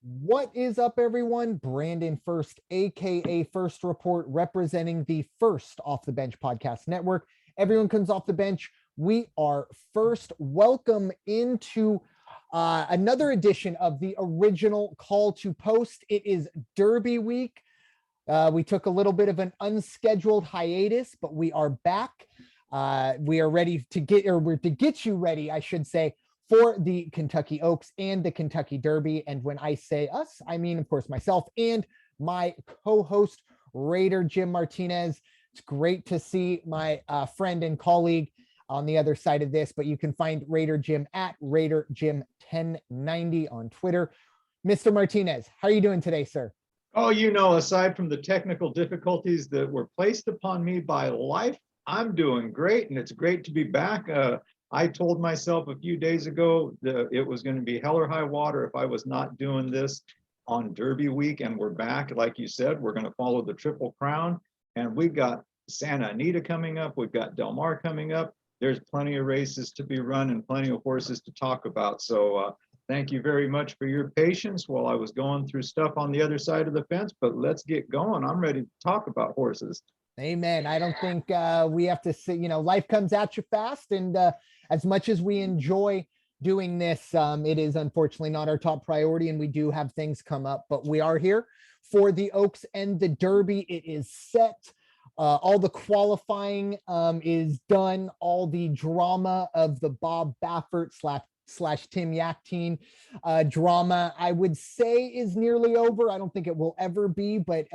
What is up, everyone? Brandon Ferst, aka First Report, representing the First Off the Bench Podcast Network. Everyone comes off the bench. We are first. Welcome into another edition of the original Call to Post. It is Derby week. We took a little bit of an unscheduled hiatus, but we are back. We are ready to get you ready, I should say, for the Kentucky Oaks and the Kentucky Derby. And when I say us, I mean, of course, myself and my co-host, Raider Jim Martinez. It's great to see my friend and colleague on the other side of this, but you can find Raider Jim at Raider Jim 1090 on Twitter. Mr. Martinez, how are you doing today, sir? Oh, aside from the technical difficulties that were placed upon me by life, I'm doing great, and it's great to be back. I told myself a few days ago that it was going to be hell or high water if I was not doing this on Derby week, and we're back. Like you said, we're going to follow the Triple Crown, and we've got Santa Anita coming up. We've got Del Mar coming up. There's plenty of races to be run and plenty of horses to talk about. So thank you very much for your patience while I was going through stuff on the other side of the fence, but let's get going. I'm ready to talk about horses. Amen. I don't think we have to say, life comes at you fast. And as much as we enjoy doing this, it is unfortunately not our top priority. And we do have things come up, but we are here for the Oaks and the Derby. It is set. All the qualifying is done. All the drama of the Bob Baffert slash Tim Yaktine drama, I would say, is nearly over. I don't think it will ever be, but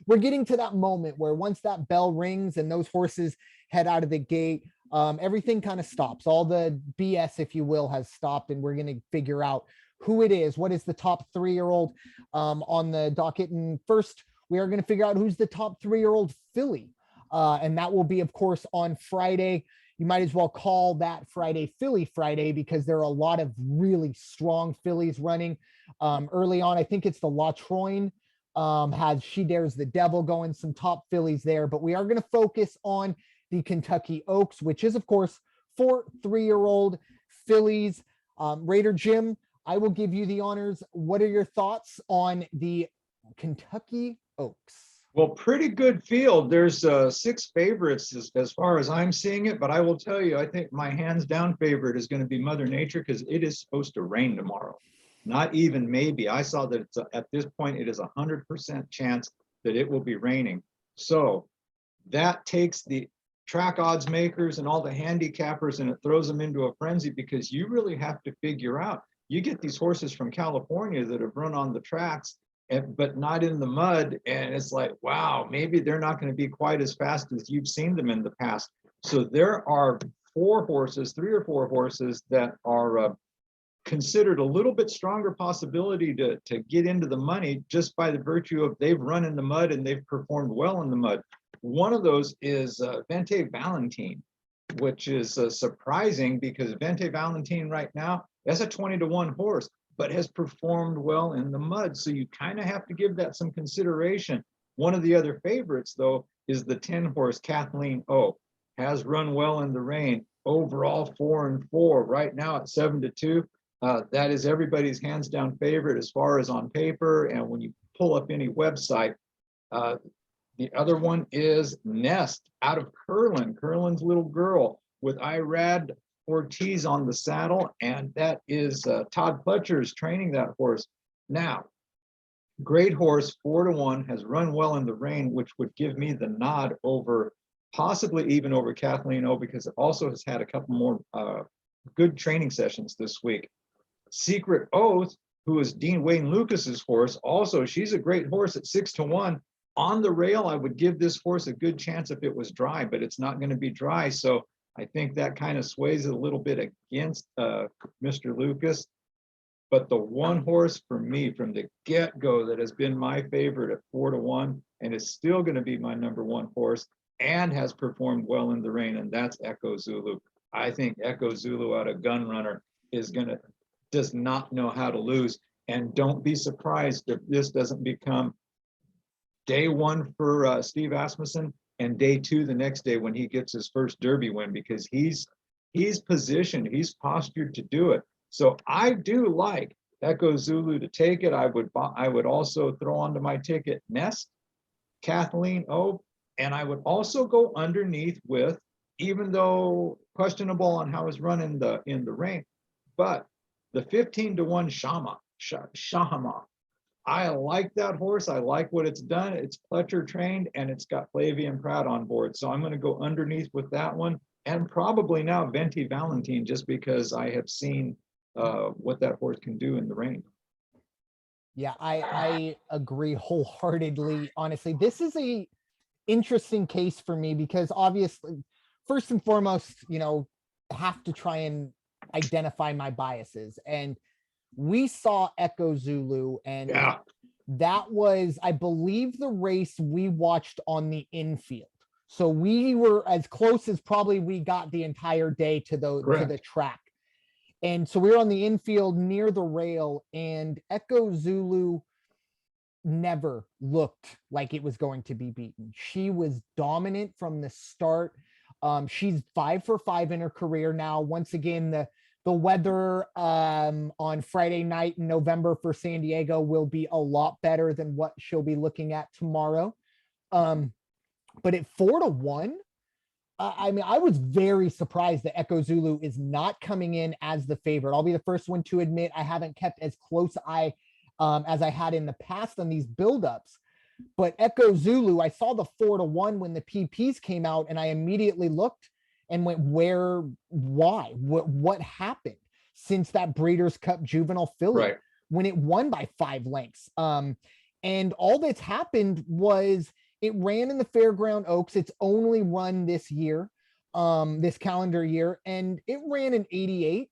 we're getting to that moment where once that bell rings and those horses head out of the gate, everything kind of stops. All the BS, if you will, has stopped, and we're going to figure out who it is. What is the top 3-year-old on the docket? And first, we are going to figure out who's the top 3-year-old filly, and that will be, of course, on Friday. You might as well call that Friday Filly Friday, because there are a lot of really strong fillies running early on. I think it's the La Troyne has She Dares the Devil going, some top fillies there. But we are going to focus on the Kentucky Oaks, which is, of course, 4 3-year-old fillies. Raider Jim, I will give you the honors. What are your thoughts on the Kentucky Oaks? Well, pretty good field. There's 6 favorites as far as I'm seeing it, but I will tell you, I think my hands down favorite is going to be Mother Nature, because it is supposed to rain tomorrow. Not even maybe. I saw that at this point, it is 100% chance that it will be raining. So that takes the track odds makers and all the handicappers and it throws them into a frenzy, because you really have to figure out, you get these horses from California that have run on the tracks but not in the mud, and it's like, wow, maybe they're not going to be quite as fast as you've seen them in the past. So there are 4 horses, 3 or 4 horses that are considered a little bit stronger possibility to get into the money, just by the virtue of they've run in the mud and they've performed well in the mud. One of those is Vente Valentine, which is surprising, because Vente Valentine right now, that's a 20-to-1 horse, but has performed well in the mud. So you kind of have to give that some consideration. One of the other favorites, though, is the 10-horse Kathleen O. Has run well in the rain. Overall 4-4. Right now at 7-2. That is everybody's hands down favorite as far as on paper. And when you pull up any website, the other one is Nest out of Curlin. Curlin's little girl with Irad Ortiz on the saddle, and that is Todd Pletcher is training that horse. Now, great horse, 4-1, has run well in the rain, which would give me the nod over, possibly even over Kathleen O, because it also has had a couple more good training sessions this week. Secret Oath, who is Dean Wayne Lucas's horse, also she's a great horse at 6-1. On the rail, I would give this horse a good chance if it was dry, but it's not going to be dry, so I think that kind of sways it a little bit against Mr. Lucas. But the one horse for me from the get-go that has been my favorite at 4-1 and is still going to be my number 1 horse and has performed well in the rain, and that's Echo Zulu. I think Echo Zulu out of Gunrunner does not know how to lose. And don't be surprised if this doesn't become day 1 for Steve Asmussen and day 2 the next day when he gets his first Derby win, because he's positioned, he's postured to do it. So I do like Echo Zulu to take it. I would also throw onto my ticket Nest, Kathleen O, and I would also go underneath with, even though questionable on how it's run in the ring, but the 15-1 Shahama. I like that horse. I like what it's done. It's Pletcher trained, and it's got Flavian Pratt on board. So I'm going to go underneath with that one, and probably now Venti Valentine, just because I have seen what that horse can do in the ring. Yeah, I agree wholeheartedly. Honestly, this is a interesting case for me because obviously, first and foremost, have to try and identify my biases. And we saw Echo Zulu, and Yeah. that was, I believe, the race we watched on the infield. So we were as close as probably we got the entire day to the track. And so we were on the infield near the rail, and Echo Zulu never looked like it was going to be beaten. She was dominant from the start. She's 5 for 5 in her career now. Once again, the weather on Friday night in November for San Diego will be a lot better than what she'll be looking at tomorrow. But at 4-1, I mean, I was very surprised that Echo Zulu is not coming in as the favorite. I'll be the first one to admit I haven't kept as close eye as I had in the past on these buildups. But Echo Zulu, I saw the 4-1 when the PPs came out, and I immediately looked and went, why? What happened since that Breeders' Cup Juvenile filly when it won by 5 lengths? And all that's happened was it ran in the Fairground Oaks. It's only run this year, this calendar year, and it ran an 88.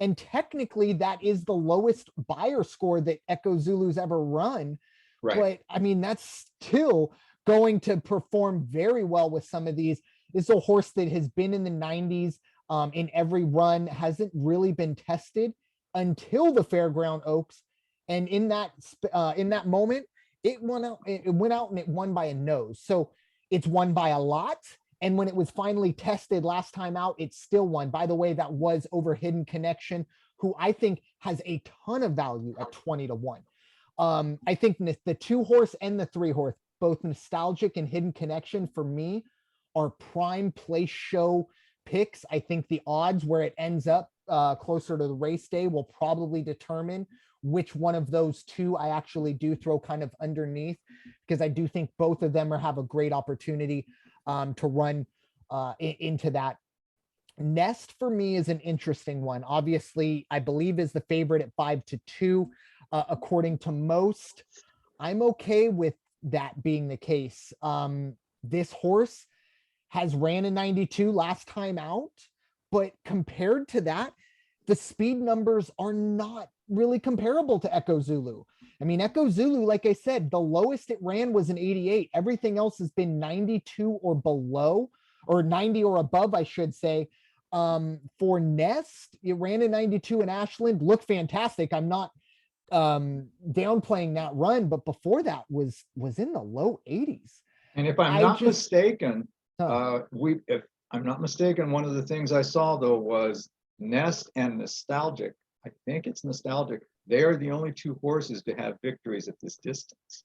And technically, that is the lowest buyer score that Echo Zulu's ever run. But I mean, that's still going to perform very well with some of these. This is a horse that has been in the 90s in every run, hasn't really been tested until the Fairground Oaks. And in that moment, it went out and it won by a nose. So it's won by a lot. And when it was finally tested last time out, it still won. By the way, that was over Hidden Connection, who I think has a ton of value at 20-1. I think the 2-horse and the 3-horse, both Nostalgic and Hidden Connection, for me, are prime place show picks. I think the odds where it ends up closer to the race day will probably determine which one of those two I actually do throw kind of underneath, because I do think both of them have a great opportunity to run into that. Nest for me is an interesting one. Obviously, I believe is the favorite at 5-2, according to most. I'm okay with that being the case. This horse has ran a 92 last time out, but compared to that, the speed numbers are not really comparable to Echo Zulu. I mean, Echo Zulu, like I said, the lowest it ran was an 88. Everything else has been 92 or below, or 90 or above, I should say. For Nest, it ran a 92 in Ashland, looked fantastic. I'm not downplaying that run, but before that was in the low 80s. And if I'm not mistaken, if I'm not mistaken, one of the things I saw though was Nest and Nostalgic. I think it's Nostalgic. They are the only 2 horses to have victories at this distance.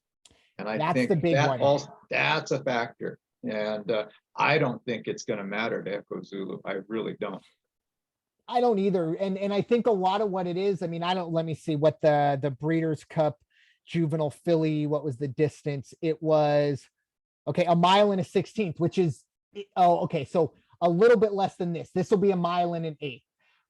And I think the big one. Also, that's a factor. And I don't think it's going to matter to Echo Zulu. I really don't. I don't either. And I think a lot of what it is, I mean, let me see what the Breeders' Cup Juvenile filly, what was the distance? It was, okay, 1 mile and a 16th, which is, okay, so a little bit less than this. This will be 1 mile and an 1/8.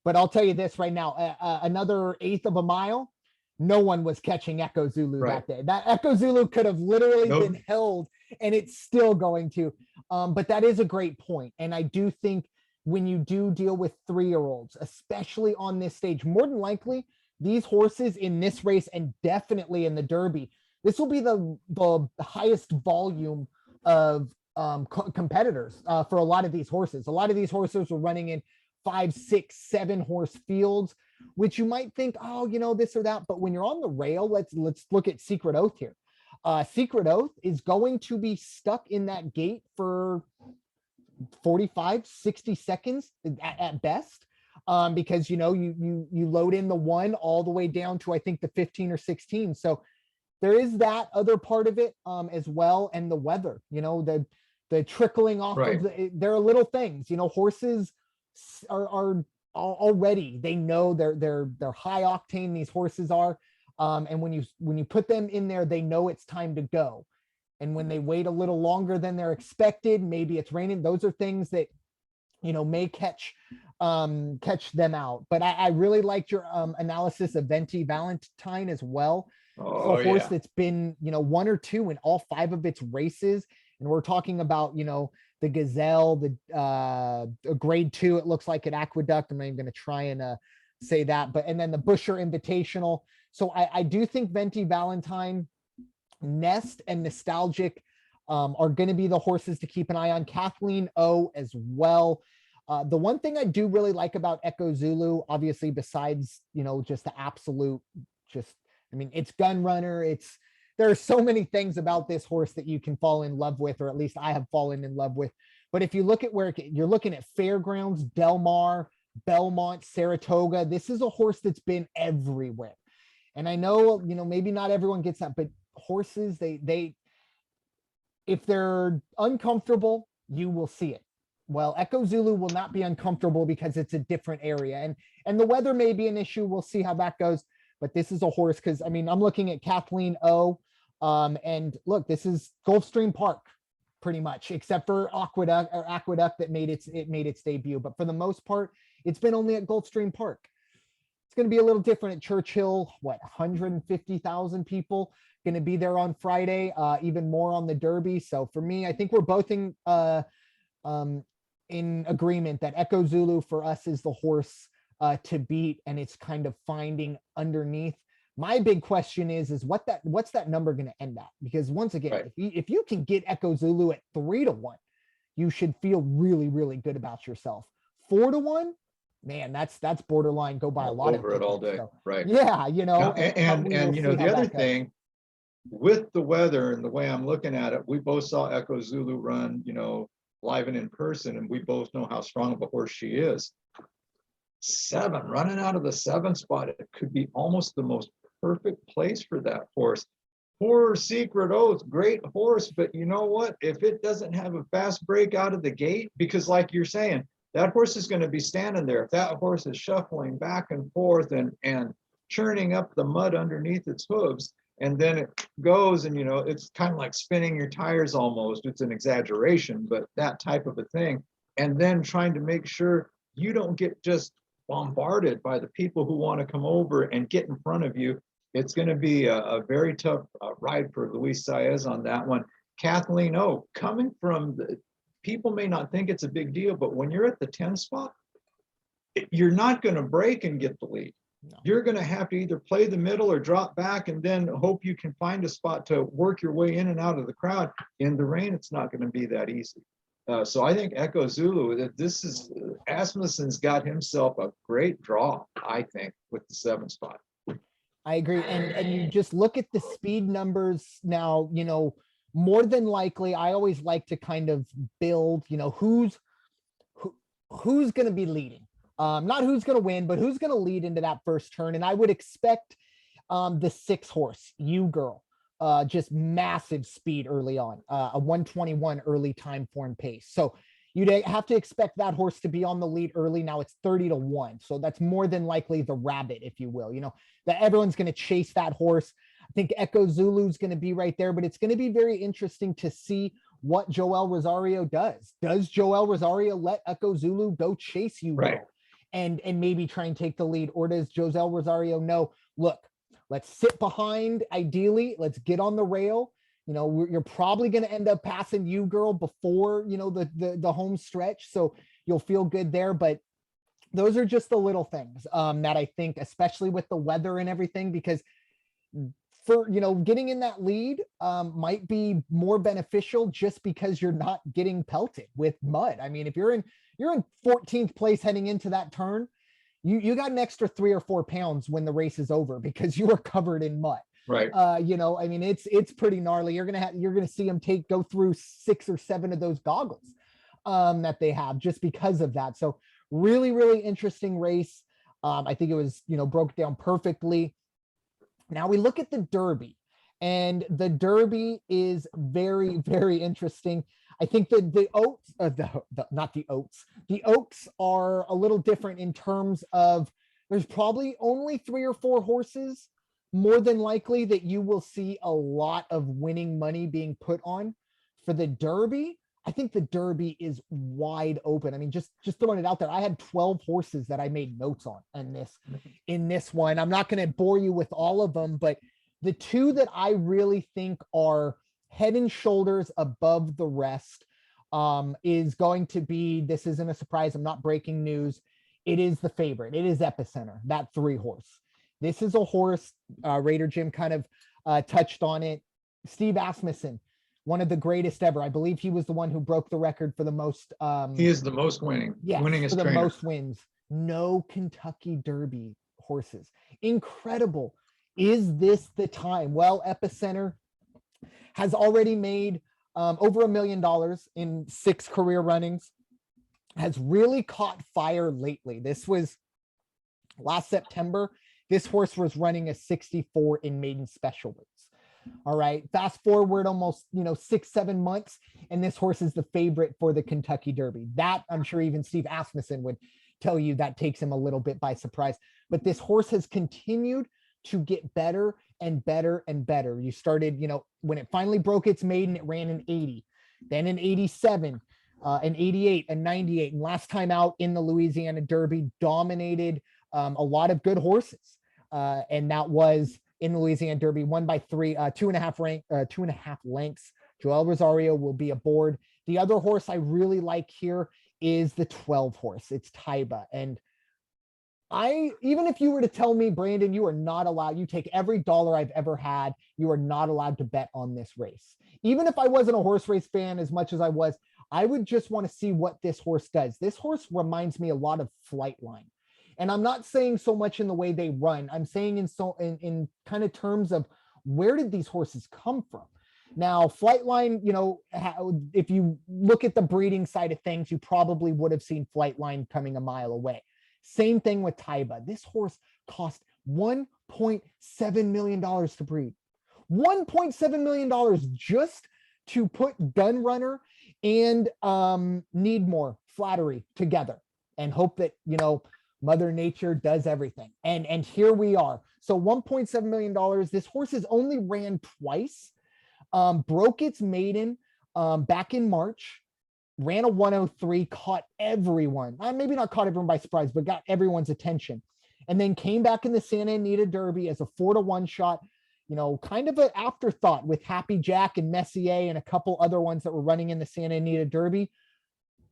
But I'll tell you this right now, another 1/8 of a mile, no one was catching Echo Zulu that day. That Echo Zulu could have literally been held, and it's still going to. But that is a great point. And I do think when you do deal with 3-year-olds, especially on this stage, more than likely, these horses in this race and definitely in the Derby, this will be the highest volume of competitors for a lot of these horses. A lot of these horses are running in 5, 6, 7 horse fields, which you might think, oh, this or that. But when you're on the rail, let's look at Secret Oath here. Secret Oath is going to be stuck in that gate for 45, 60 seconds at best. because, you know, you load in the 1 all the way down to, I think, the 15 or 16. So there is that other part of it as well. And the weather, you know, the trickling off Right. of there are little things, you know, horses are already, they know they're high octane, these horses are. And when you put them in there, they know it's time to go. And when they wait a little longer than they're expected, maybe it's raining. Those are things that, you know, may catch them out. But I really liked your analysis of Venti Valentine as well. Oh, It's a horse yeah. that's been, you know, 1 or 2 in all 5 of its races. And we're talking about, you know, the Gazelle, the a grade 2, it looks like, at Aqueduct. I'm not even going to try and say that, but, and then the Busher Invitational. So I do think Venti Valentine, Nest, and Nostalgic are going to be the horses to keep an eye on. Kathleen O as well. The one thing I do really like about Echo Zulu, obviously, besides, you know, just the absolute, I mean, it's gun runner. There are so many things about this horse that you can fall in love with, or at least I have fallen in love with. But if you look at where you're looking at Fairgrounds, Del Mar, Belmont, Saratoga, this is a horse that's been everywhere. And I know, you know, maybe not everyone gets that, but horses, they if they're uncomfortable, you will see it. Well, Echo Zulu will not be uncomfortable because it's a different area. And the weather may be an issue. We'll see how that goes. But this is a horse, because, I mean, I'm looking at Kathleen O. And look, this is Gulfstream Park, pretty much, except for Aqueduct that made its debut. But for the most part, it's been only at Gulfstream Park. It's going to be a little different at Churchill. 150,000 people going to be there on Friday, even more on the Derby. So for me, I think we're both in agreement that Echo Zulu for us is the horse to beat, and it's kind of finding underneath. My big question is what's that number going to end at? Because once again, Right. if you can get Echo Zulu at 3-1, you should feel really, really good about yourself. 4-1, man, that's borderline go buy a lot of Over it all day. So, Right. yeah, you know, Now, and you know, the other thing, with the weather and the way I'm looking at it, we both saw Echo Zulu run, you know, live and in person, and we both know how strong of a horse she is. 7, running out of the 7 spot, it could be almost the most perfect place for that horse. Poor Secret Oath, great horse, but you know what? If it doesn't have a fast break out of the gate, because like you're saying, that horse is going to be standing there. If that horse is shuffling back and forth and churning up the mud underneath its hooves, and then it goes, and you know, it's kind of like spinning your tires almost. It's an exaggeration, but that type of a thing. And then trying to make sure you don't get just bombarded by the people who want to come over and get in front of you. It's going to be a very tough ride for Luis Saez on that one. Kathleen O, coming from the, people may not think it's a big deal, but when you're at the 10 spot, you're not going to break and get the lead. No. You're going to have to either play the middle or drop back and then hope you can find a spot to work your way in and out of the crowd. In the rain, it's not going to be that easy. So I think Echo Zulu, this is, Asmussen's got himself a great draw, I think, with the 7 spot. I agree. And you just look at the speed numbers now, you know, more than likely, I always like to kind of build, you know, who's going to be leading. Not who's going to win, but who's going to lead into that first turn. And I would expect the 6 horse, You Girl, just massive speed early on, a 121 early time form pace. So you'd have to expect that horse to be on the lead early. Now it's 30-1. So that's more than likely the rabbit, if you will, you know, that everyone's going to chase that horse. I think Echo Zulu's going to be right there, but it's going to be very interesting to see what Joel Rosario does. Does Joel Rosario let Echo Zulu go chase You Girl? Right. And maybe try and take the lead? Or does Joel Rosario know, look, let's sit behind, ideally, let's get on the rail. You know, you're probably going to end up passing You Girl before, you know, the home stretch. So you'll feel good there. But those are just the little things that I think, especially with the weather and everything, because for, you know, getting in that lead might be more beneficial just because you're not getting pelted with mud. I mean, if you're in 14th place heading into that turn, you got an extra 3 or 4 pounds when the race is over because you are covered in mud. Right. You know, I mean, it's pretty gnarly. You're gonna see them go through 6 or 7 of those goggles that they have just because of that. So Really, really interesting race. I think it was, broke down perfectly. Now we look at the Derby, and the Derby is very, very interesting. I think that the oats, not the oats, the oaks are a little different in terms of there's probably only 3 or 4 horses more than likely that you will see a lot of winning money being put on. For the Derby, I think the Derby is wide open. I mean, just throwing it out there, I had 12 horses that I made notes on in this one. I'm not going to bore you with all of them, but the 2 that I really think are head and shoulders above the rest is going to be, this isn't a surprise, I'm not breaking news, it is the favorite. It is Epicenter, that 3 horse. This is a horse, Raider Jim kind of touched on it. Steve Asmussen, one of the greatest ever. I believe he was the one who broke the record for the most. He is the most winning, winningest for the trainer. most wins. No Kentucky Derby horses. Incredible. Is this the time? Well, Epicenter has already made over $1 million in 6 career runnings, has really caught fire lately. This was last September. This horse was running a 64 in maiden special weights. All right. Fast forward almost, 6-7 months, and this horse is the favorite for the Kentucky Derby. That I'm sure even Steve Asmussen would tell you that takes him a little bit by surprise. But this horse has continued to get better and better and better. You started, when it finally broke its maiden, it ran in 80, then in 87, in 88 and 98. And last time out in the Louisiana Derby, dominated a lot of good horses. And that was in the Louisiana Derby, won by 2.5 lengths. Joel Rosario will be aboard. The other horse I really like here is the 12 horse. It's Taiba. And even if you were to tell me, Brandon, you are not allowed, you take every dollar I've ever had, you are not allowed to bet on this race. Even if I wasn't a horse race fan as much as I was, I would just want to see what this horse does. This horse reminds me a lot of Flightline. And I'm not saying so much in the way they run. I'm saying in kind of terms of where did these horses come from? Now, Flightline, if you look at the breeding side of things, you probably would have seen Flightline coming a mile away. Same thing with Taiba. This horse cost $1.7 million to breed. $1.7 million just to put Gun Runner and Need More Flattery together and hope that, Mother Nature does everything. And here we are. So $1.7 million. This horse has only ran twice, broke its maiden back in March, ran a 103, caught everyone. Maybe not caught everyone by surprise, but got everyone's attention. And then came back in the Santa Anita Derby as a 4-1 shot, kind of an afterthought with Happy Jack and Messier and a couple other ones that were running in the Santa Anita Derby.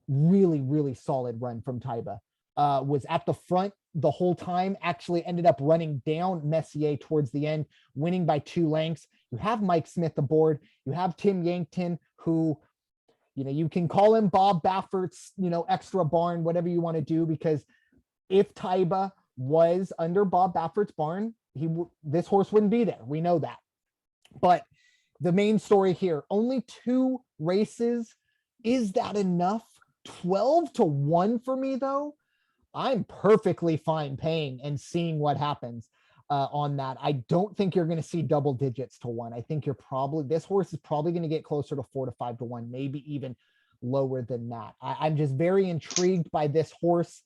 Really, really solid run from Taiba. Was at the front the whole time, actually ended up running down Messier towards the end, winning by 2 lengths. You have Mike Smith aboard. You have Tim Yankton, who, you can call him Bob Baffert's, extra barn, whatever you want to do, because if Taiba was under Bob Baffert's barn, this horse wouldn't be there. We know that. But the main story here, only 2 races. Is that enough? 12-1 for me, though. I'm perfectly fine paying and seeing what happens on that. I don't think you're going to see double digits to 1. I think this horse is probably going to get closer to 4 to 5 to 1, maybe even lower than that. I'm just very intrigued by this horse.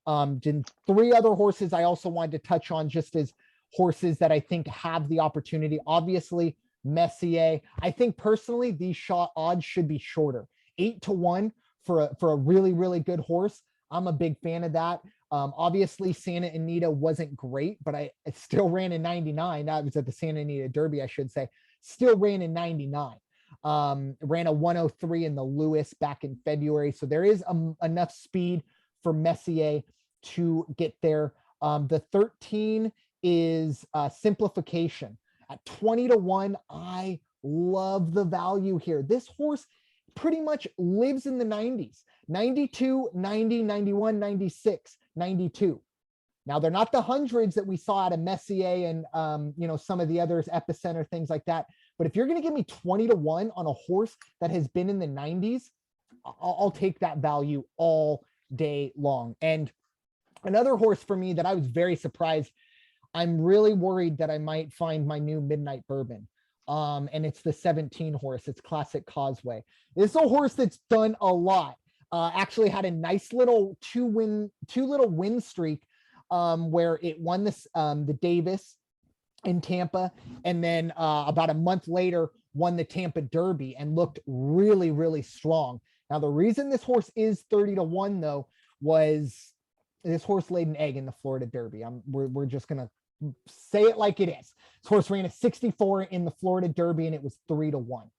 3 other horses I also wanted to touch on just as horses that I think have the opportunity. Obviously, Messier. I think personally, these odds should be shorter. 8-1 for a really, really good horse. I'm a big fan of that. Obviously, Santa Anita wasn't great, but it still ran in 99. That was at the Santa Anita Derby, I should say. Still ran in 99. Ran a 103 in the Lewis back in February. So there is enough speed for Messier to get there. The 13 is Simplification. At 20-1, I love the value here. This horse pretty much lives in the 90s. 92, 90, 91, 96, 92. Now, they're not the hundreds that we saw out of Messier and, some of the others, Epicenter, things like that. But if you're going to give me 20-1 on a horse that has been in the 90s, I'll take that value all day long. And another horse for me that I was very surprised, I'm really worried that I might find my new Midnight Bourbon. And it's the 17 horse. It's Classic Causeway. It's a horse that's done a lot. Actually had a nice little two little win streak where it won this the Davis in Tampa, and then about a month later won the Tampa Derby and looked really, really strong. Now, the reason this horse is 30-1 though was this horse laid an egg in the Florida Derby. We're just gonna say it like it is. This horse ran a 64 in the Florida Derby and it was 3-1.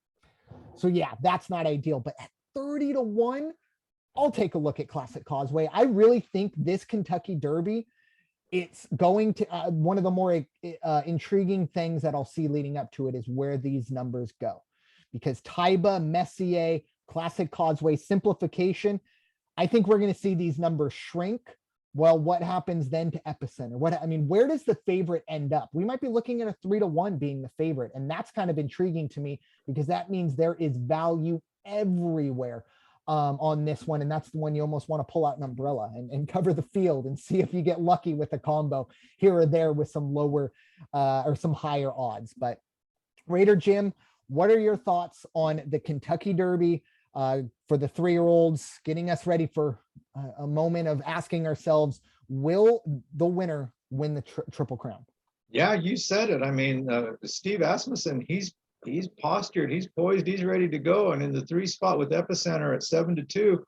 So yeah, that's not ideal, but at 30-1, I'll take a look at Classic Causeway. I really think this Kentucky Derby, it's going to one of the more intriguing things that I'll see leading up to it is where these numbers go, because Taiba, Messier, Classic Causeway, simplification, I think we're going to see these numbers shrink. Well, what happens then to Epicenter? Where does the favorite end up? We might be looking at a 3-1 being the favorite, and that's kind of intriguing to me because that means there is value everywhere on this one, and that's the one you almost want to pull out an umbrella and cover the field and see if you get lucky with a combo here or there with some lower or some higher odds. But Raider Jim, what are your thoughts on the Kentucky Derby for the 3-year-olds, getting us ready for a moment of asking ourselves, will the winner win the Triple Crown? Yeah, you said it. I mean, Steve Asmussen, he's postured, he's poised, he's ready to go. And in the 3 spot with Epicenter at 7-2,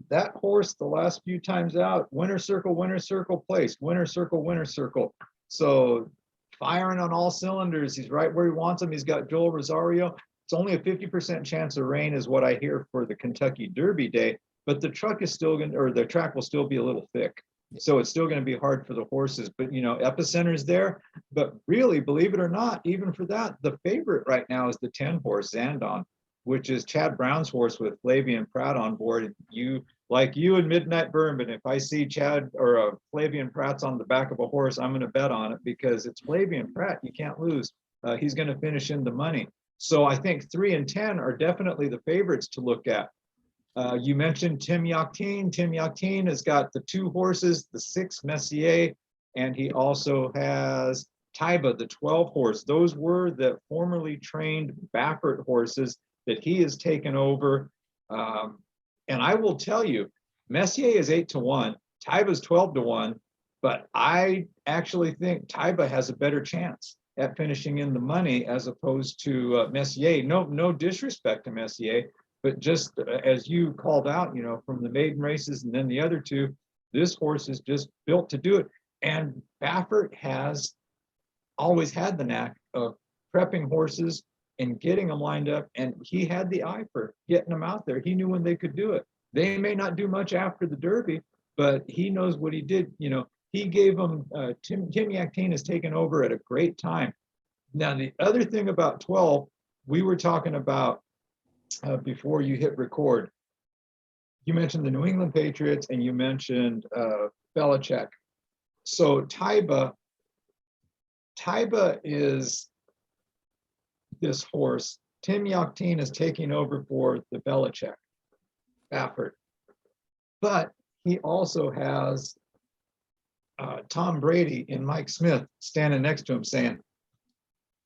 that horse the last few times out, winner circle place, winner circle. So firing on all cylinders. He's right where he wants him. He's got Joel Rosario. It's only a 50% chance of rain is what I hear for the Kentucky Derby day, but the track will still be a little thick. So it's still going to be hard for the horses, but Epicenter's there. But really, believe it or not, even for that, the favorite right now is the 10 horse Zandon, which is Chad Brown's horse with Flavian Pratt on board. You and Midnight Bourbon, if I see Chad or Flavian Pratt's on the back of a horse, I'm going to bet on it because it's Flavian Pratt. You can't lose. He's going to finish in the money. So I think 3 and 10 are definitely the favorites to look at. You mentioned Tim Yakteen. Tim Yakteen has got the 2 horses, the 6 Messier, and he also has Taiba, the 12 horse. Those were the formerly trained Baffert horses that he has taken over. And I will tell you, Messier is 8-1, Taiba's 12-1, but I actually think Taiba has a better chance at finishing in the money as opposed to Messier. No disrespect to Messier, but just as you called out, from the maiden races and then the other 2, this horse is just built to do it. And Baffert has always had the knack of prepping horses and getting them lined up. And he had the eye for getting them out there. He knew when they could do it. They may not do much after the Derby, but he knows what he did. He gave them, Tim Yakteen has taken over at a great time. Now, the other thing about 12, we were talking about before you hit record, you mentioned the New England Patriots and you mentioned Belichick. So Taiba is this horse. Tim Yakteen is taking over for the Belichick, Baffert. But he also has Tom Brady and Mike Smith standing next to him saying,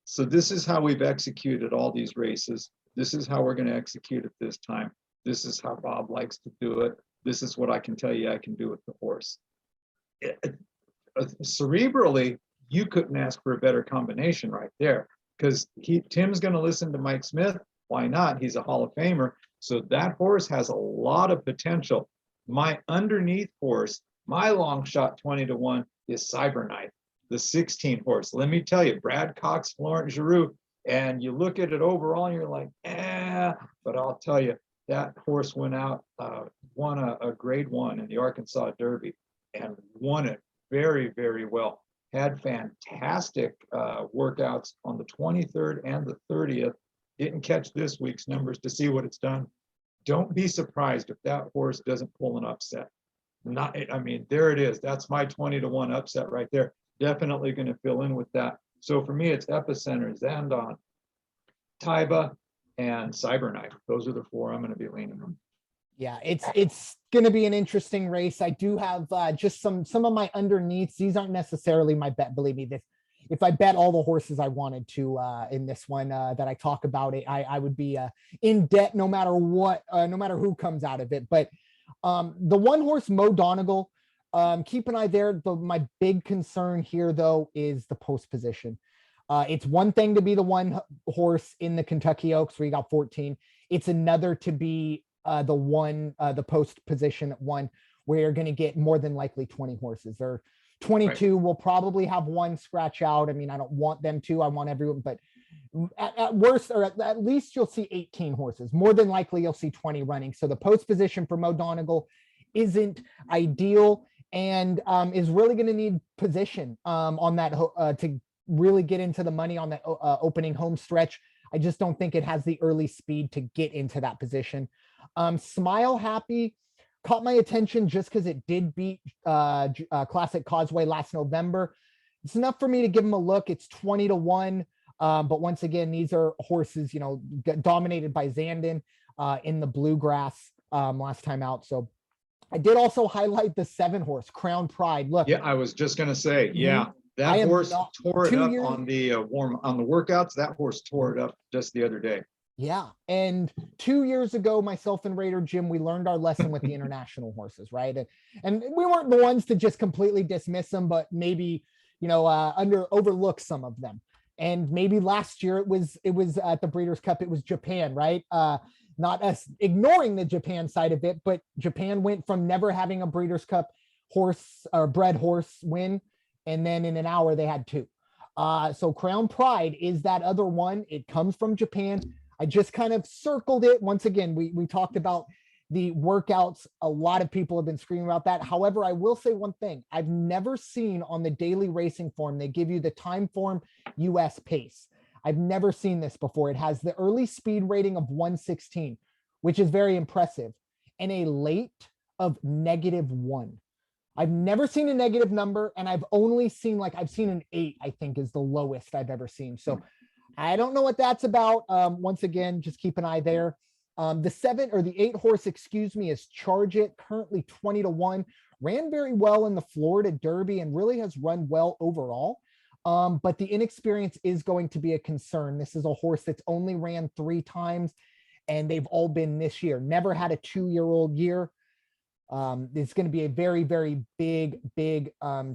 so this is how we've executed all these races. This is how we're going to execute it this time. This is how Bob likes to do it. This is what I can tell you I can do with the horse. Cerebrally, you couldn't ask for a better combination right there because Tim's going to listen to Mike Smith. Why not? He's a Hall of Famer. So that horse has a lot of potential. My underneath horse, my long shot 20-1 is Cyberknife, the 16 horse. Let me tell you, Brad Cox, Florent Giroux, and you look at it overall and you're like, but I'll tell you, that horse went out, won a grade 1 in the Arkansas Derby and won it very, very well. Had fantastic workouts on the 23rd and the 30th. Didn't catch this week's numbers to see what it's done. Don't be surprised if that horse doesn't pull an upset. There it is. That's my 20-1 upset right there. Definitely going to fill in with that. So for me, it's Epicenter, Zandon, Taiba, and Cyberknife. Those are the 4 I'm going to be leaning on. Yeah, it's going to be an interesting race. I do have just some of my underneaths. These aren't necessarily my bet. Believe me, this if I bet all the horses I wanted to in this one that I talk about it, I would be in debt no matter what, no matter who comes out of it. But the one horse Mo Donegal, keep an eye there. My big concern here though is the post position. It's one thing to be the one horse in the Kentucky Oaks where you got 14. It's another to be the post position at one where you're going to get more than likely 20 horses. Or 22 will probably have one scratch out. I mean, I don't want them to. I want everyone, but at worst, or at least you'll see 18 horses. More than likely, you'll see 20 running. So the post position for Mo Donegal isn't ideal and is really going to need position on that to really get into the money on that opening home stretch. I just don't think it has the early speed to get into that position. Smile Happy caught my attention just because it did beat Classic Causeway last November. It's enough for me to give them a look. It's 20-1. But once again, these are horses, dominated by Zandon in the bluegrass last time out. So I did also highlight the 7 horse Crown Pride. Look. Yeah, I was just going to say, yeah. That horse tore it up on the workouts. That horse tore it up just the other day. Yeah. And 2 years ago, myself and Raider Jim, we learned our lesson with the international horses, right? And we weren't the ones to just completely dismiss them, but maybe, overlook some of them. And maybe last year it was at the Breeders' Cup, it was Japan, right? Not us ignoring the Japan side of it, but Japan went from never having a Breeders' Cup horse or bred horse win. And then in an hour they had 2. So Crown Pride is that other one. It comes from Japan. I just kind of circled it. Once again, we talked about the workouts. A lot of people have been screaming about that. However, I will say one thing. I've never seen on the daily racing form, they give you the time form US pace. I've never seen this before. It has the early speed rating of 116, which is very impressive, and a late of -1. I've never seen a negative number, and I've only seen I've seen an 8, I think is the lowest I've ever seen. So I don't know what that's about. Once again, just keep an eye there. The 8 horse, is Charge It, currently 20-1, ran very well in the Florida Derby and really has run well overall. But the inexperience is going to be a concern. This is a horse that's only ran 3 times, and they've all been this year. Never had a 2-year-old year. It's going to be a very, very big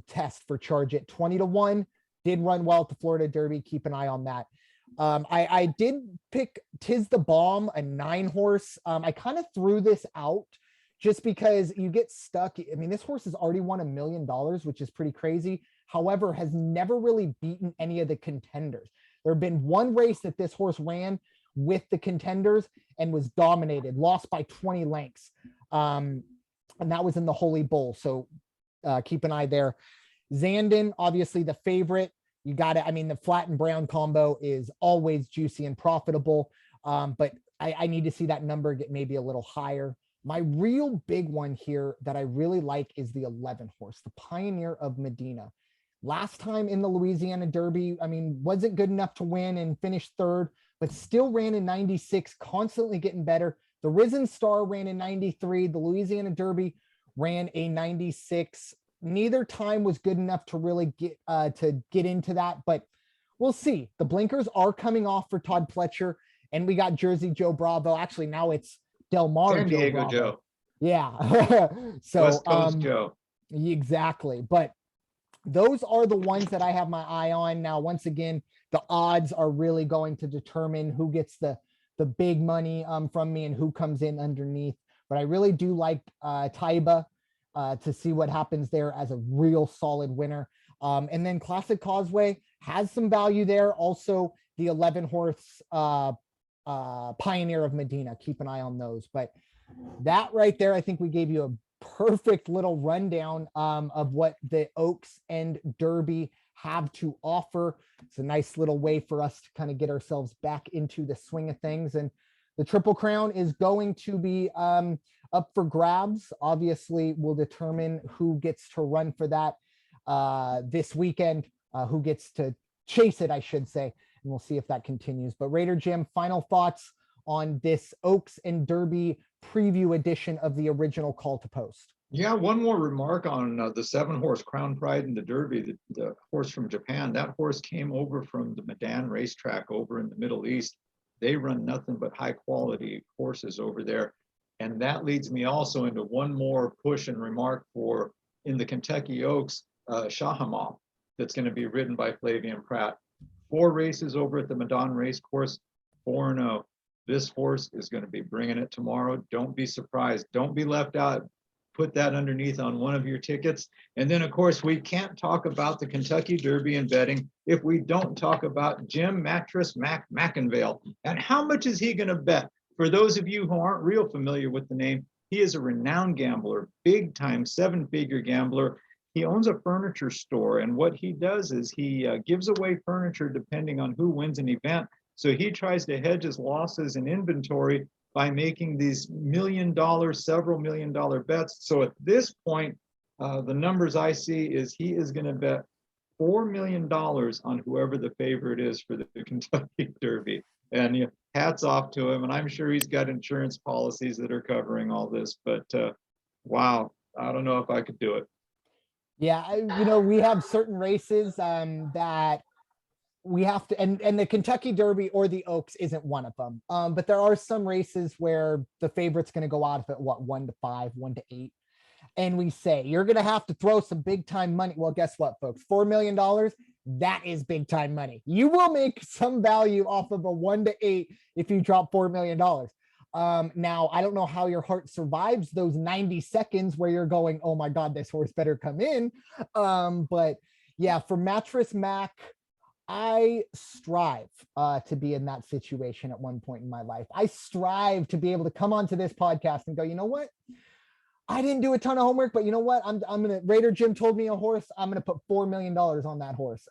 test for Charge It. 20-1, did run well at the Florida Derby. Keep an eye on that. I did pick Tis the Bomb, a 9 horse. I kind of threw this out just because you get stuck. I mean, this horse has already won $1 million, which is pretty crazy. However, has never really beaten any of the contenders. There have been 1 race that this horse ran with the contenders and was dominated, lost by 20 lengths. And that was in the Holy Bull. So keep an eye there. Zandon, obviously the favorite. You got it. I mean, the flat and brown combo is always juicy and profitable. But I need to see that number get maybe a little higher. My real big one here that I really like is the 11 horse, the Pioneer of Medina. Last time in the Louisiana Derby, I mean, wasn't good enough to win and finish 3rd, but still ran in 96, constantly getting better. The Risen Star ran in 93. The Louisiana Derby ran a 96. Neither time was good enough to really get into that, but we'll see. The blinkers are coming off for Todd Pletcher, and we got Jersey Joe Bravo. Actually, now it's Del Mar San Diego Joe. Yeah. So West Coast Joe. Exactly. But those are the ones that I have my eye on. Now, once again, the odds are really going to determine who gets the big money from me and who comes in underneath. But I really do like Taiba to see what happens there as a real solid winner. And then Classic Causeway has some value there. Also, the 11 horse Pioneer of Medina. Keep an eye on those. But that right there, I think we gave you a perfect little rundown of what the Oaks and Derby have to offer. It's a nice little way for us to kind of get ourselves back into the swing of things. And the Triple Crown is going to be up for grabs. Obviously, we'll determine who gets to run for that this weekend, who gets to chase it, I should say. And we'll see if that continues. But Raider Jim, final thoughts on this Oaks and Derby preview edition of the original Call to Post. Yeah, one more remark on the 7-horse Crown Pride in the Derby, the horse from Japan. That horse came over from the Medan racetrack over in the Middle East. They run nothing but high quality horses over there. And that leads me also into one more push and remark for in the Kentucky Oaks, Shahama, that's going to be ridden by Flavian Pratt. 4 races over at the Medan race course, 4-0. This horse is going to be bringing it tomorrow. Don't be surprised. Don't be left out. Put that underneath on one of your tickets. And then, of course, we can't talk about the Kentucky Derby and betting if we don't talk about Jim Mattress Mac McInvale. And how much is he going to bet? For those of you who aren't real familiar with the name, he is a renowned gambler, big time 7-figure gambler. He owns a furniture store. And what he does is he gives away furniture depending on who wins an event. So he tries to hedge his losses in inventory by making these several million dollar bets. So at this point, the numbers I see is he is going to bet $4 million on whoever the favorite is for the Kentucky Derby. And hats off to him. And I'm sure he's got insurance policies that are covering all this. But wow, I don't know if I could do it. Yeah, we have certain races that we have to, and the Kentucky Derby or the Oaks isn't one of them. But there are some races where the favorite's going to go out of it, 1-5, 1-8. And we say, you're going to have to throw some big time money. Well, guess what, folks? $4 million, that is big time money. You will make some value off of a 1-8 if you drop $4 million. Now, I don't know how your heart survives those 90 seconds where you're going, oh my God, this horse better come in. But yeah, for Mattress Mac, I strive to be in that situation at one point in my life. I strive to be able to come onto this podcast and go, you know what? I didn't do a ton of homework, but you know what? I'm gonna. Raider Jim told me a horse. I'm gonna put $4 million on that horse.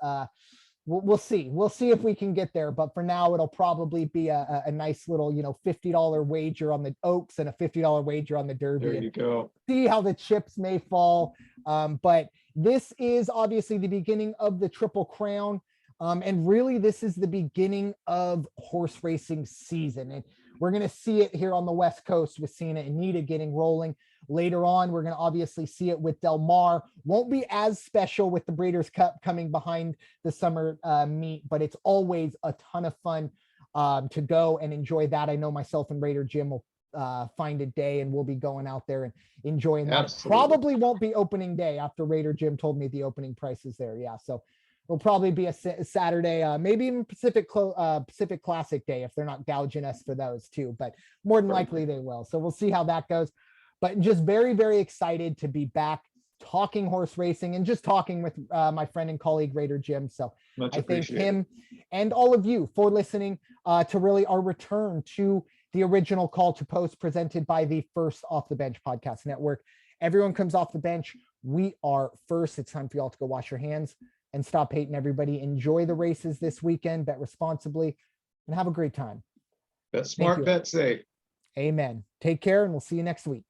We'll see. We'll see if we can get there. But for now, it'll probably be a nice little, $50 wager on the Oaks and a $50 wager on the Derby. There you go. See how the chips may fall. But this is obviously the beginning of the Triple Crown. And really, this is the beginning of horse racing season. And we're going to see it here on the West Coast with Siena and Nita getting rolling. Later on, we're going to obviously see it with Del Mar. Won't be as special with the Breeders' Cup coming behind the summer meet, but it's always a ton of fun to go and enjoy that. I know myself and Raider Jim will find a day and we'll be going out there and enjoying that. Absolutely. Probably won't be opening day after Raider Jim told me the opening price is there. Yeah, so it'll probably be a Saturday, maybe even Pacific Classic Day if they're not gouging us for those too, but more than likely they will. So we'll see how that goes. But just very, very excited to be back talking horse racing and just talking with my friend and colleague Raider Jim. So I thank him and all of you for listening to really our return to the original Call to Post presented by the First Off the Bench Podcast Network. Everyone comes off the bench. We are first. It's time for y'all to go wash your hands and stop hating everybody. Enjoy the races this weekend, bet responsibly, and have a great time. Bet smart, bet safe. Amen. Take care, and we'll see you next week.